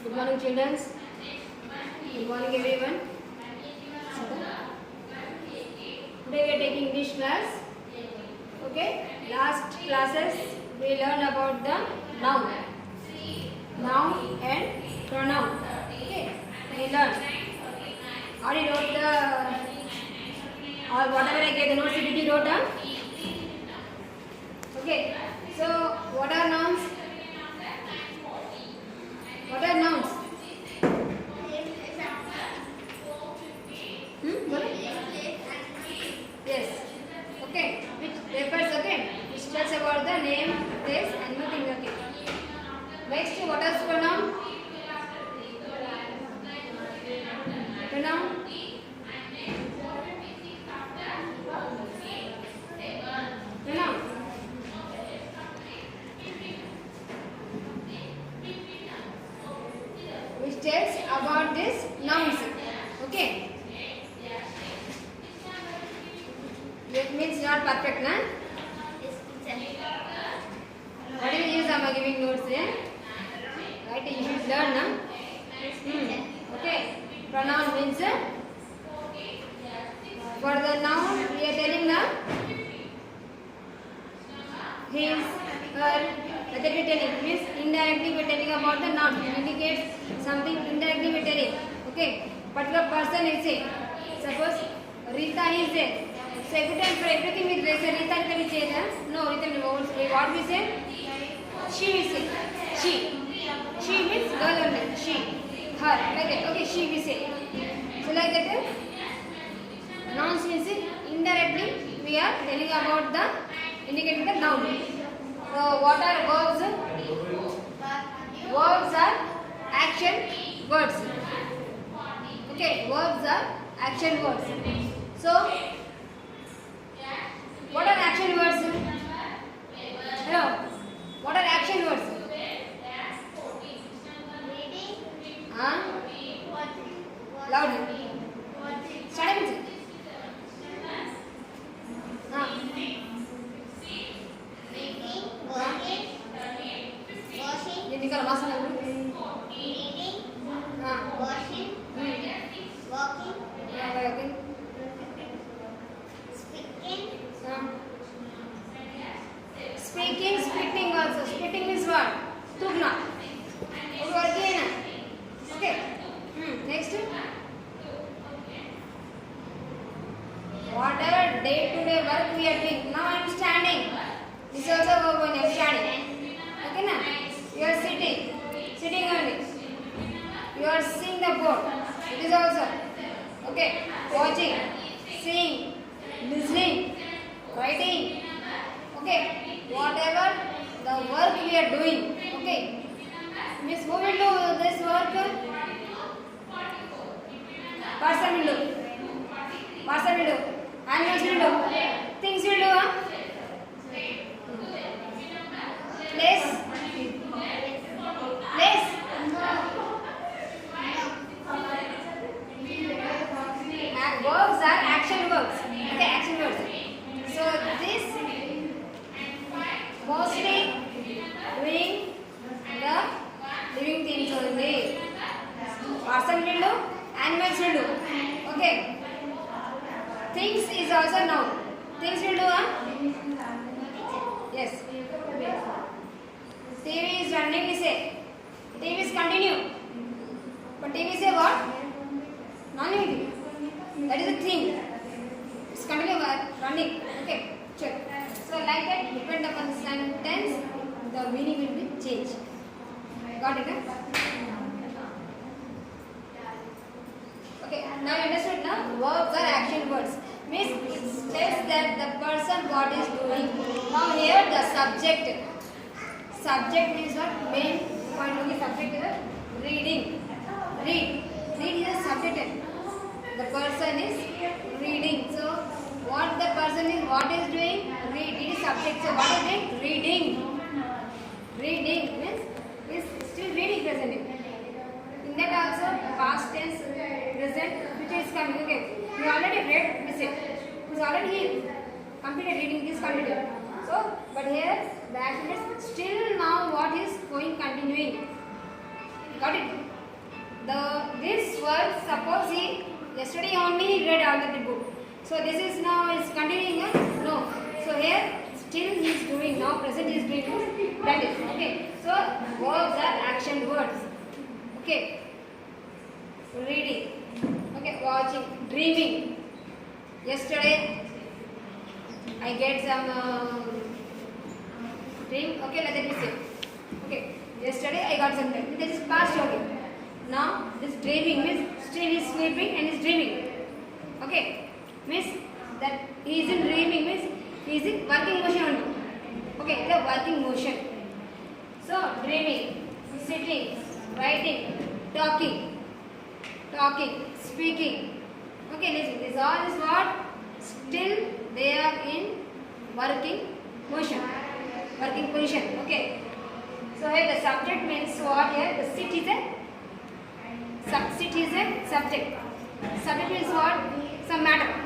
Good morning, children. Good morning, everyone. Today we are taking English class. Okay. Last classes we learned about the noun and pronoun. Okay. We learned. Already wrote the or whatever I gave the notes. Did you wrote down? Okay. So what are nouns? What are nouns? Yes. Okay. Which refers, okay? Which tells about the name, place, and nothing. Okay. Next, what is pronoun? Pronoun. Pronoun. Which tells about this nouns. Okay. That means not perfect, na? What do you use? Am I giving notes? Yeah? Right? You should learn, na? Okay. Pronoun means for the noun we are telling na his, her. Whether we are telling means indirectly we are telling about the noun. Indicates something indirectly we are telling. Okay. Particular person is say. Suppose Rita is there. So every time for everything we say Rita we say that. No, Rita we what we say? She we say. She means girl only. She. Her. Like that. Okay, she we say. So like that. Nouns means indirectly we are telling about the indicating the noun. So what are verbs? Verbs are action words. Okay, verbs are action words. So what are action words? Hello. What are action words? Huh? Loudly. Start with it. Speaking also. Speaking means what? Tugna. Okay. Next. Whatever day-to-day work we are doing. Now I am standing. This is also verb when I am standing. Okay na? You are sitting only. You are seeing the board. It is also. Okay. Watching, seeing, listening, writing. Okay. Whatever the work we are doing. Okay. Miss, who will do this work? Person will do. Person will do. Animals will do. Things will do. Huh? Place. Verbs are action verbs. Okay, action verbs. So this mostly doing the living things only. Person will do, animals will do. Okay. Things is also noun. Things will do, huh? Yes. TV is running, we say. TV is continue. But TV say what? Non-living. That is a thing. It's continue running. Okay. Check. So like that, depend upon the sentence, the meaning will be changed. Got it? Okay. Now you understood now? Verbs are action words. Means it says that the person what is doing. Now here the subject. Subject means what? Main point of the subject is reading. Read is a subject. The person is reading. So what the person is doing? Read. It is subject. So what is it? Reading. Reading means is still reading present. In that also past tense, present, future is coming. Okay. You already read this. Who's already completed reading this completed. So but here the action is still now what is going continuing. Got it? this word, suppose he yesterday only he read all the book. So this is now is continuing. No. So here still he is doing. Now present he is doing. That is okay. So verbs are action words. Okay. Reading. Okay. Watching. Dreaming. Yesterday I get some dream. Okay. Let me say. Okay. Yesterday I got something. This is past okay. Now this dreaming means still he is sleeping and is dreaming. Okay. Means that he isn't dreaming means he is in working motion only. Okay, the working motion. So dreaming, sitting, writing, talking, speaking. Okay, listen. This all is what? Still they are in working motion, working position. Okay. So here the subject means what? Here the sit is a subject. Subject means what? Some matter.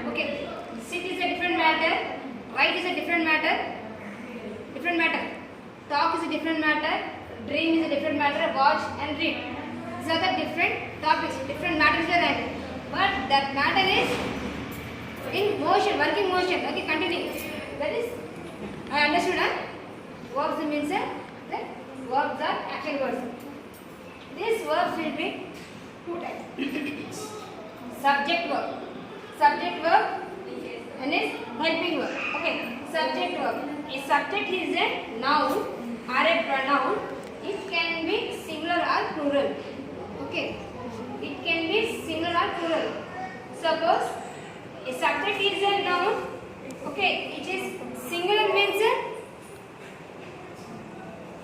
Okay. Sit is a different matter. Write is a different matter. Different matter. Talk is a different matter. Dream is a different matter. Watch and read. These are the different topics. Different matters are there. But that matter is in motion, working motion. Okay, continue. That is, I understood. Verbs means that verbs are action words. These verbs will be two types. Subject verb. Subject verb and is helping verb. Okay. Subject verb. A subject is a noun or a pronoun. It can be singular or plural. Okay. It can be singular or plural. Suppose a subject is a noun. Okay. It is singular means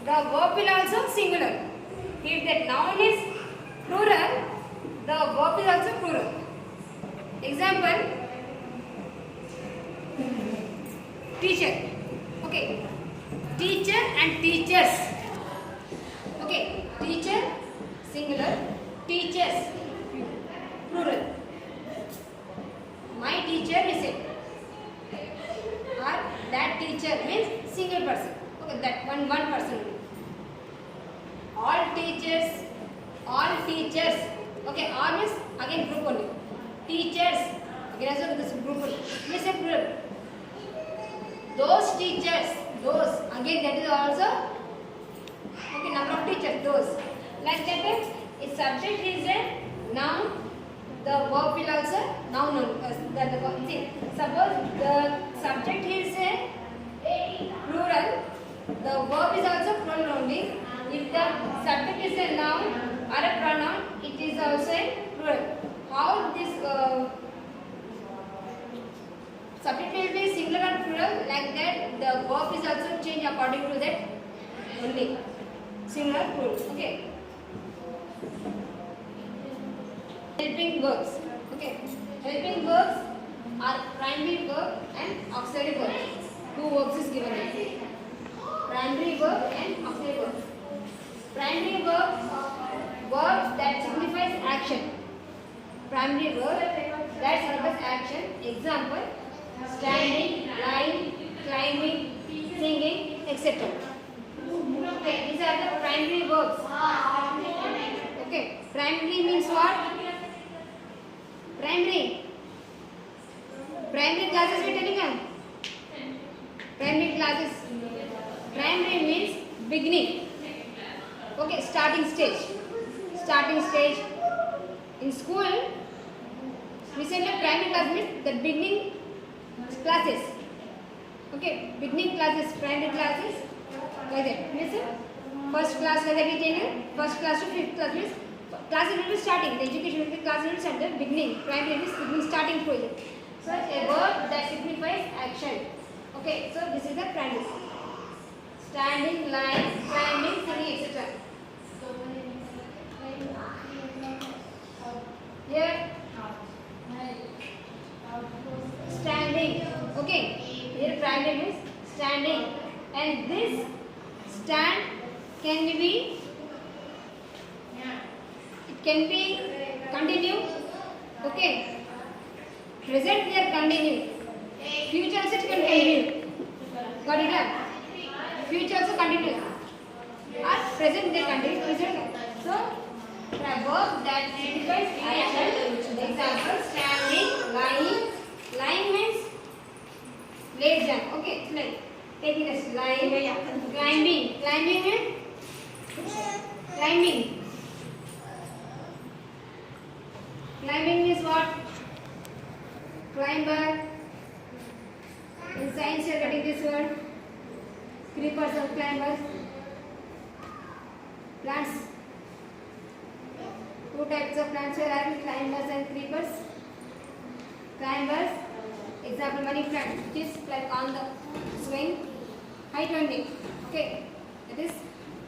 the verb will also singular. If that noun is plural, the verb is also plural. Example, teacher. Okay. Teacher and teachers. Okay. Teacher, singular. Teachers, plural. My teacher is it. Or that teacher means single person. Okay, that one person. All teachers. Okay, all means again group only. Teachers. Again also this group only. Means a plural. Those teachers. Those. Again that is also okay, number of teachers. Those. Like that, a subject is a noun. The verb will also noun. Suppose the subject is a plural. The verb is also plural only. If the subject is a noun or a pronoun, it is also a plural. How this subject will be singular or plural? Like that, the verb is also changed according to that only. Singular, plural. Okay. Helping verbs. Okay. Helping verbs are primary verb and auxiliary verb. Two verbs is given here. Primary verb and auxiliary verb. Primary verb that signifies action. Primary verb that signifies action. Example: standing, lying, climbing, singing, etc. Okay, these are the primary verbs. Okay, primary means what? Primary classes we are telling them. Primary classes. Primary means beginning. Okay, starting stage. Starting stage. In school, we say that primary class means the beginning classes. Okay, beginning classes, primary classes. Like that. Means first class like that we tell. First class to fifth class means classes will be starting. The education will be class will start the beginning. Primary means beginning starting project. So a word that signifies action. Okay, so this is the primary. Standing, lying, climbing, singing, etc. Here, standing. Okay, here primary means standing, and this stand can be continue. Okay, present we are continue. Future also it can continue. Got it? Future also continue. At present they continue. Present. So The verb that signifies action. Example: standing, lying. Lying means laid down. Okay, like taking a slide. Climbing. Climbing means climbing. Climbing is what? Climber. In science you are getting this word. Creepers or climbers. Plants. Two types of plants are having, climbers and creepers. Climbers, example money plant, which is like on the swing, height only. Okay, that is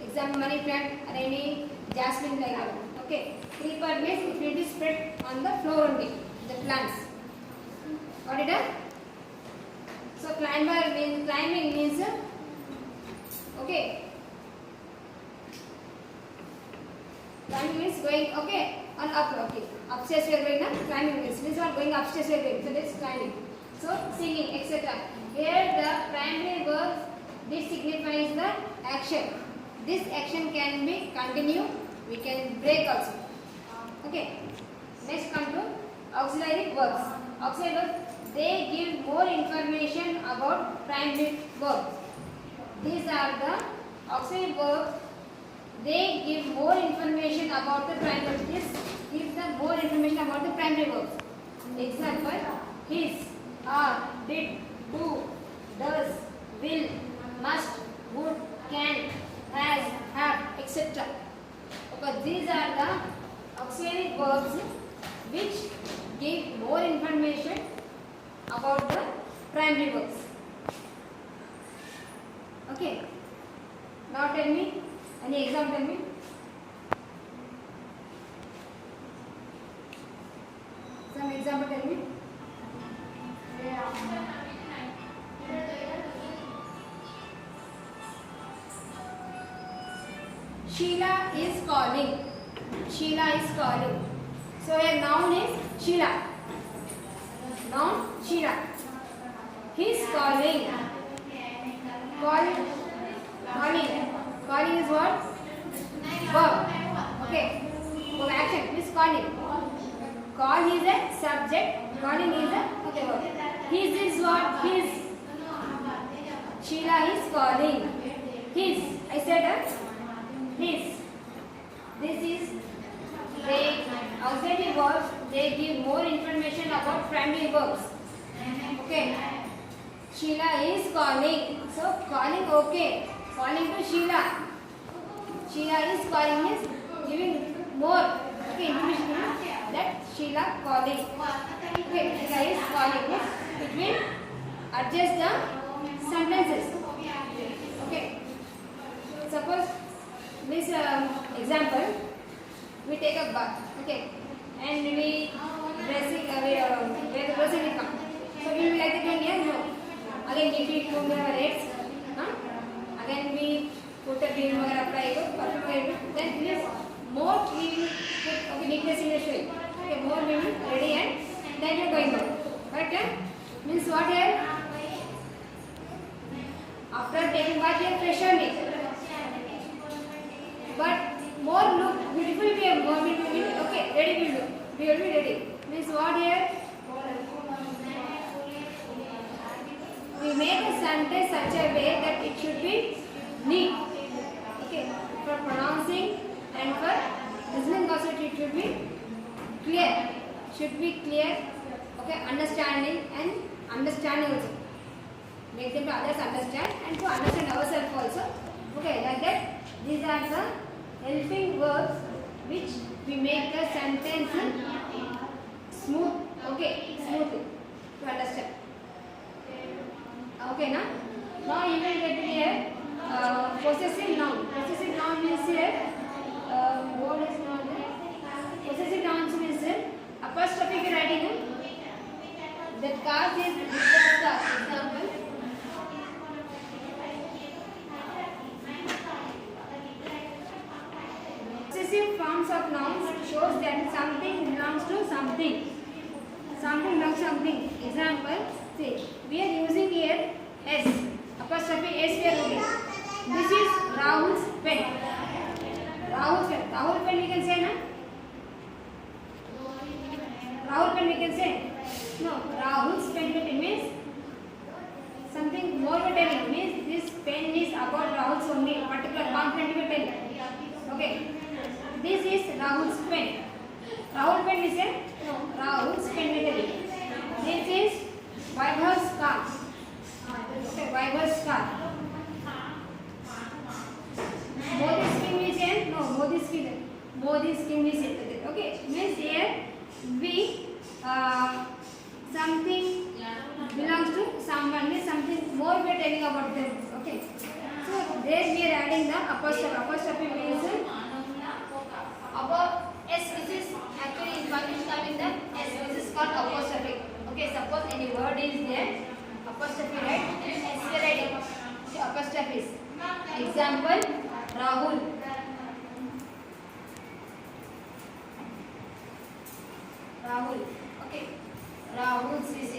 example money plant or any jasmine like that. Okay, creeper means it will be spread on the floor only, the plants. Got it? So climber means climbing means okay. Climbing means going okay on up, okay. Upstairs we are going now. Climbing means what? Going upstairs we are going. So that's climbing. So singing, etc. Here the primary verb this signifies the action. This action can be continue. We can break also. Okay. Next come to auxiliary verbs. Auxiliary verbs, they give more information about primary verbs. These are the auxiliary verbs. They give more information about the primary verbs. This gives them more information about the primary verbs. Example: his, are, did, do, does, will, must, would, can, has, have, etc. Because these are the auxiliary verbs which give more information about the primary verbs. Okay. Now tell me, any example tell me. Some example tell me. Sheila is calling. Sheila is calling. So a noun is Sheila. Noun Sheila. He's calling. Calling. Calling is what? Verb. Okay. So action is calling. Call is a subject. Calling is a okay verb. His is what? His. Sheila is calling. His. I said his. This is they auxiliary verbs. They give more information about primary verbs. Okay. Sheila is calling. So calling okay. Calling to Sheila. Sheila is calling is giving more okay information that Sheila calling. Okay, Sheila is calling. It will adjust the sentences. Okay. Suppose this example, we take a bath. Okay, and we dressing where the person will come. So we will be like the doing here? No. Again if we comb our heads, again we put a cream or apply it, perfume, then please more we will put okay neatness in the shape. Okay, more we will ready and then you are going out. Correct? Means what here? After taking bath you are fresh only. But more look beautiful we are more beautiful. Okay, ready we will do. We will be ready. Means what here? We make a sentence such a way that it should be neat. Okay, for pronouncing and for listening also it should be clear. Should be clear. Okay, understanding and understanding also. Make them to others understand and to understand ourselves also. Okay, like that. These are the helping verbs which we make the sentence smooth. Okay, smoothly to understand. Okay, now you will get here possessive noun. Possessive noun means here what is not there. Possessive nouns means apostrophe if you are writing that cars is with the star. Example. Possessive forms of nouns shows that something belongs to something. Something belongs to something. Example. See, we are using here S, apostrophe S we are using. This is Rahul's pen. Rahul's pen. Rahul pen we can say na? pen. Rahul pen is a no. Rahul's pen. This is Vaibhav's car. Okay, Vaibhav's car. Modi's scheme is a no. Modi's scheme is a okay. Means here we something belongs to someone. Means something more we are telling about them. Okay. So there we are adding the apostrophe. Apostrophe means above S, which is actually in English coming the S, which is called apostrophe. Okay, suppose any word is there, apostrophe, right? S we are writing. So apostrophes. Example, Rahul. Rahul. Okay. Rahul CC.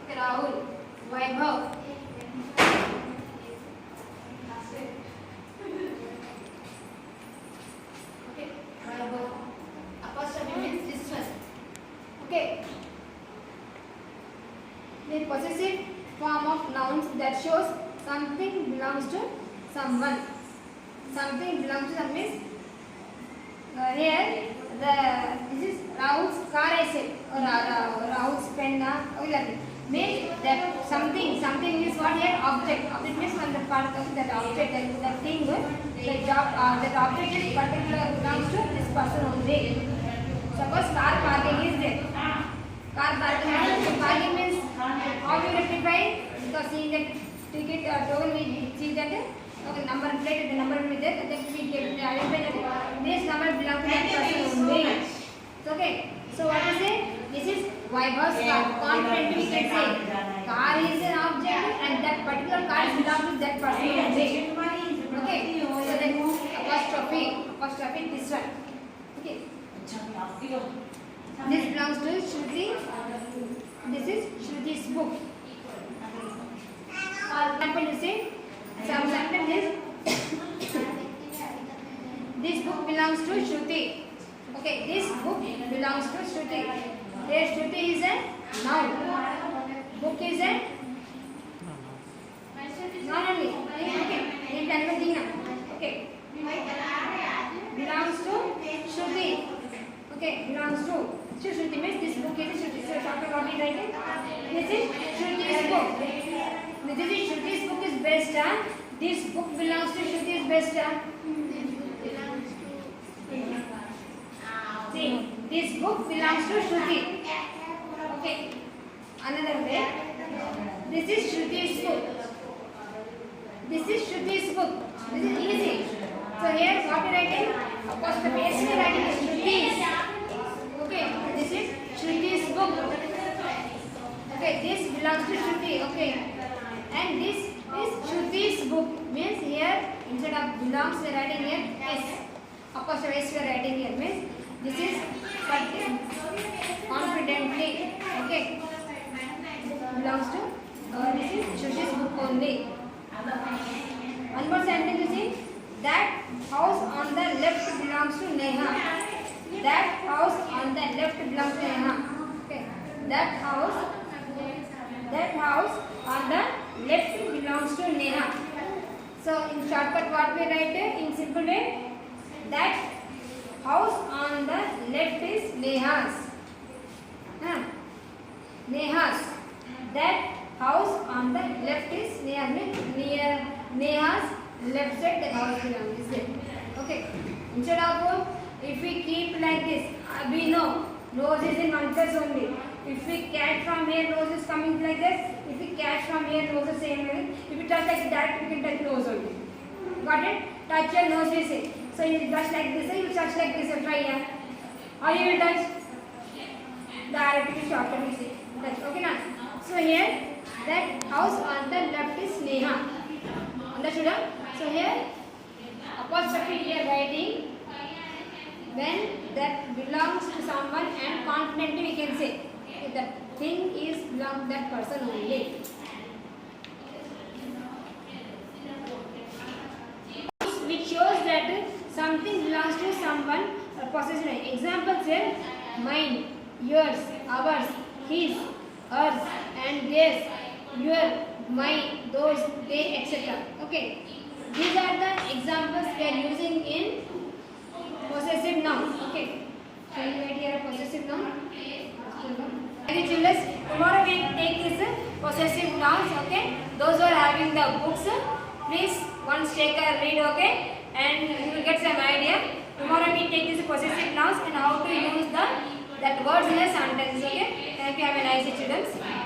Okay, Rahul. Vaibhav. Okay, Vaibhav. Apostrophe means this one. Okay. The possessive form of nouns that shows something belongs to someone. Something belongs to someone means here this is Rahul's car I said or Rahul's pen means that something is what here object. Object means when the part of that object that thing the job that object is particular belongs to this person only. Suppose car parking is there. Car parking means how you rectify because seeing that ticket toll we see that okay number plate the number will be there then we get identify this number belongs to that person only. So, okay. So what is it? This is Vaibhav's car. Confidently we can say car is an object and that particular car belongs to that person only. Okay. So then apostrophe this one. Okay. This belongs to Shruti. This is Shruti's book. Example you say some sentence is this book belongs to Shruti. Okay, this book belongs to Shruti. Here Shruti is a noun. Book is a noun only. Okay. Okay. Belongs to Shruti. Okay, belongs to. So Shruti means this book is Shruti. So shortcut what is writing? This is Shruti's book. This is Shruti's book is best. This book belongs to Shruti's best. See, this book belongs to Shruti. Okay. Another way. This is Shruti's book. This is Shruti's book. This is easy. So here what we writing? Apostrophe S we writing is Shruti's. Okay. This is Shruti's book. Okay. This belongs to Shruti. Okay. And this is Shruti's book. Means here instead of belongs we are writing here S. Apostrophe S we are writing here. Means this is confidently. Okay. Belongs to this is Shruti's book only. One more sentence you see. That house on the left belongs to Neha. That house on the left belongs to Neha. Okay. That house on the left belongs to Neha. So in shortcut what we write in simple way? That house on the left is Neha's. Neha's. That house on the left is near Neha's left side the house belongs is there. Okay. Instead of if we keep like this, we know nose is in one place only. If we catch from here, nose is coming like this. If we catch from here, nose is same like this. If we touch like that, we can touch nose only. Got it? Touch your nose, we say. So you touch like this, you touch like this, try here. Or you will touch directly shorter, we say. Touch. Okay, now. So here, that house on the left is Neha. Understood? So here, apostrophe we are writing when that belongs to someone and confidently we can say the thing is belongs to that person only. Which shows that something belongs to someone or possession. Examples here: mine, yours, ours, his, hers, and theirs, your, my, those, they, etc. Okay. These are the examples we are using in possessive noun. Okay. Shall we write here a possessive noun? Okay, children. Tomorrow we take this possessive nouns. Okay. Those who are having the books, please once take a read. Okay, and you will get some idea. Tomorrow we take this possessive nouns and how to use that words in a sentence. Okay. Thank you. Have a nice day, children.